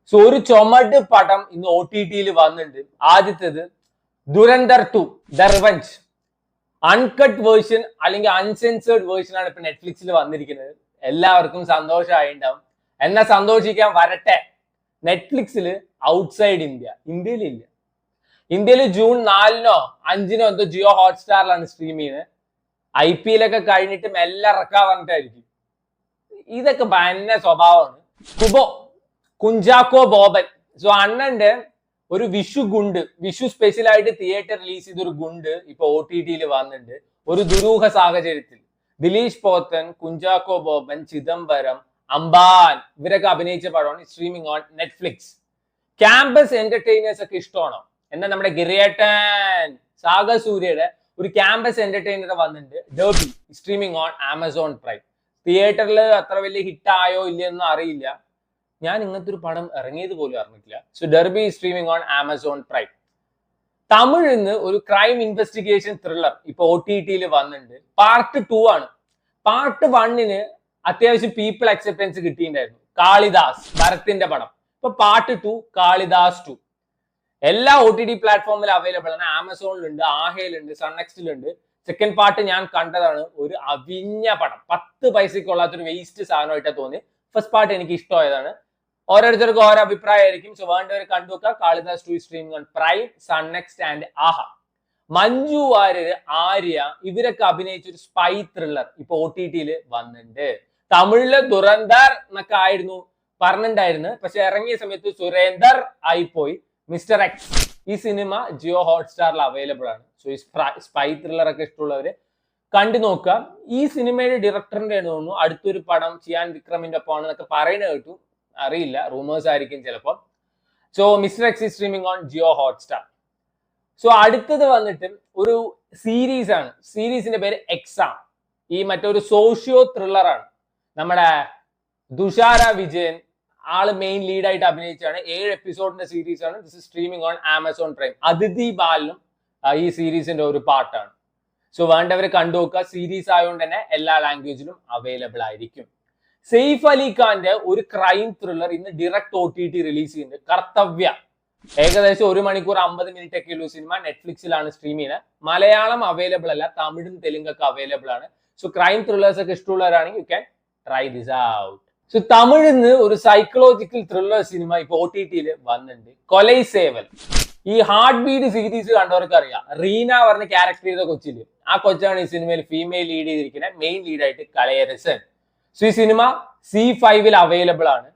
So ഒരു ചുമട് പടം ഇന്ന് OTT വന്നിട്ടുണ്ട്. ആദ്യത്തേത് Dhurandhar 2 the revenge. Uncut version അല്ലെങ്കിൽ അൺസെൻസേർഡ് വേർഷൻ ആണ് ഇപ്പൊ നെറ്റ്ഫ്ലിക്സിൽ വന്നിരിക്കുന്നത്. എല്ലാവർക്കും സന്തോഷമായിണ്ടാവും. എന്നാ സന്തോഷിക്കാൻ വരട്ടെ. നെറ്റ്ഫ്ലിക്സിൽ ഔട്ട്സൈഡ് ഇന്ത്യയിലില്ല. ഇന്ത്യയിൽ ജൂൺ 4-നോ 5-നോ എന്തോ ജിയോ ഹോട്ട്സ്റ്റാറിലാണ് സ്ട്രീം ചെയ്യുന്നത്. IPL ഒക്കെ കഴിഞ്ഞിട്ട് മെല്ലെ ഇറക്കാൻ പറഞ്ഞിട്ടായിരിക്കും. ഇതൊക്കെ ഭയങ്കര സ്വഭാവമാണ്. കുഞ്ചാക്കോ ബോബൻ. സോ അണ്ണന്റെ ഒരു വിഷു സ്പെഷ്യൽ ആയിട്ട് തിയേറ്റർ റിലീസ് ചെയ്തൊരു ഗുണ്ട് ഇപ്പൊ OTT വന്നിട്ടുണ്ട്. ഒരു ദുരൂഹ സാഹചര്യത്തിൽ ദിലീഷ് പോത്തൻ, കുഞ്ചാക്കോ ബോബൻ, ചിദംബരം, അംബാൻ ഇവരൊക്കെ അഭിനയിച്ച പടമാണ് streaming on Netflix. Campus entertainers ഒക്കെ ഇഷ്ടമാണോ? എന്നാൽ നമ്മുടെ ഗിരിയേട്ടൻ സാഗസൂര്യയുടെ ഒരു ക്യാമ്പസ് എന്റർടൈനർ വന്നിട്ടുണ്ട്, derby, streaming on Amazon prime. തിയേറ്ററിൽ അത്ര വലിയ ഹിറ്റ് ആയോ ഇല്ലയെന്നും അറിയില്ല. ഞാൻ ഇങ്ങനത്തെ ഒരു പടം ഇറങ്ങിയത് പോലും അറിഞ്ഞിട്ടില്ല. So derby streaming on Amazon prime. തമിഴിൽ നിന്ന് ഒരു ക്രൈം ഇൻവെസ്റ്റിഗേഷൻ ത്രില്ലർ ഇപ്പൊ OTT വന്നിട്ടുണ്ട്. പാർട്ട് 2 ആണ്. പാർട്ട് 1-ന് അത്യാവശ്യം പീപ്പിൾ അക്സെപ്റ്റൻസ് കിട്ടിയിട്ടുണ്ടായിരുന്നു. കാളിദാസ് ഭരത്തിന്റെ പടം. ഇപ്പൊ പാർട്ട് 2 കാളിദാസ് 2 എല്ലാ OTT പ്ലാറ്റ്ഫോമിലും അവൈലബിൾ ആണ്. ആമസോണിലുണ്ട്, ആഹയിലുണ്ട്, സൺനെക്സ്റ്റിലുണ്ട്. സെക്കൻഡ് പാർട്ട് ഞാൻ കണ്ടതാണ്. ഒരു അവിഞ്ഞ പടം, 10 പൈസക്കുള്ളാത്തൊരു വേസ്റ്റ് സാധനമായിട്ടാണ് തോന്നി. ഫസ്റ്റ് പാർട്ട് എനിക്ക് ഇഷ്ടമായതാണ്. ഓരോരുത്തർക്കും ഓരോ അഭിപ്രായമായിരിക്കും. സോ വേണ്ടവർ കണ്ടുവെക്കുക. Kalidas 2 streaming on prime, sun next and Aha. Manju Warrier, Arya ഇവരൊക്കെ അഭിനയിച്ച ഒരു സ്പൈ ത്രില്ലർ ഇപ്പൊ OTT വന്നിട്ടുണ്ട്. തമിഴില് ദുരന്തർ എന്നൊക്കെ ആയിരുന്നു പറഞ്ഞിട്ടുണ്ടായിരുന്നു. പക്ഷെ ഇറങ്ങിയ സമയത്ത് സുരേന്ദർ ആയിപ്പോയി. മിസ്റ്റർ എക്സ് ഈ സിനിമ ജിയോ ഹോട്ട്സ്റ്റാറിൽ അവൈലബിൾ ആണ്. സോ ഈ സ്പൈ ത്രില്ലർ ഒക്കെ ഇഷ്ടമുള്ളവര് കണ്ടു നോക്കുക. ഈ സിനിമയുടെ ഡയറക്ടറിന്റെ തോന്നുന്നു അടുത്തൊരു പടം ചിയാൻ വിക്രമിന്റെ ഒപ്പമാണ് എന്നൊക്കെ പറയുന്നത് കേട്ടു. അറിയില്ല, റൂമേഴ്സ് ആയിരിക്കും ചിലപ്പോൾ. So mister X streaming on Jio Hotstar. So അടുത്തത് വന്നിട്ട് ഒരു സീരീസ് ആണ്. സീരീസിന്റെ പേര് എക്സാം. ഈ മറ്റൊരു സോഷ്യോ ത്രില്ലർ ആണ്. നമ്മുടെ തുഷാര വിജയൻ ആള് മെയിൻ ലീഡായിട്ട് അഭിനയിച്ചാണ്. 7 എപ്പിസോഡിന്റെ സീരീസ് ആണ്. This streaming on Amazon prime. അതിഥി ബാലനും ഈ സീരീസിന്റെ ഒരു പാർട്ടാണ്. സോ വേണ്ടവരെ കണ്ടുനോക്കുക. സീരീസ് ആയതുകൊണ്ട് തന്നെ എല്ലാ ലാംഗ്വേജിലും അവൈലബിൾ ആയിരിക്കും. സെയ്ഫ് അലി ഖാന്റെ ഒരു ക്രൈം ത്രില്ലർ ഇന്ന് ഡയറക്റ്റ് OTT റിലീസ് ചെയ്യുന്നുണ്ട്, കർത്തവ്യ. ഏകദേശം 1 മണിക്കൂർ 50 മിനിറ്റ് ഒക്കെ ഉള്ള സിനിമ. നെറ്റ്ഫ്ലിക്സിലാണ് സ്ട്രീം ചെയ്യുന്നത്. മലയാളം അവൈലബിൾ അല്ല, തമിഴും തെലുങ്കൊക്കെ അവൈലബിൾ ആണ്. സോ ക്രൈം ത്രില്ലേഴ്സ് ഒക്കെ ഇഷ്ടമുള്ളവരാണെങ്കിൽ you can try this out. So തമിഴിൽ നിന്ന് ഒരു സൈക്കോളജിക്കൽ ത്രില്ലർ സിനിമ ഇപ്പൊ OTT വന്നിട്ടുണ്ട്, കൊലൈ സേവൽ. ഈ ഹാർട്ട് ബീറ്റ് സീരീസ് കണ്ടവർക്ക് അറിയാം. റീന പറഞ്ഞ ക്യാരക്ടർ ചെയ്ത കൊച്ചില്, ആ കൊച്ചാണ് ഈ സിനിമയിൽ ഫീമെയിൽ ലീഡ് ചെയ്തിരിക്കുന്നത്. മെയിൻ ലീഡായിട്ട് കലയരസൻ. സോ ഈ സിനിമ C5 അവൈലബിൾ ആണ്.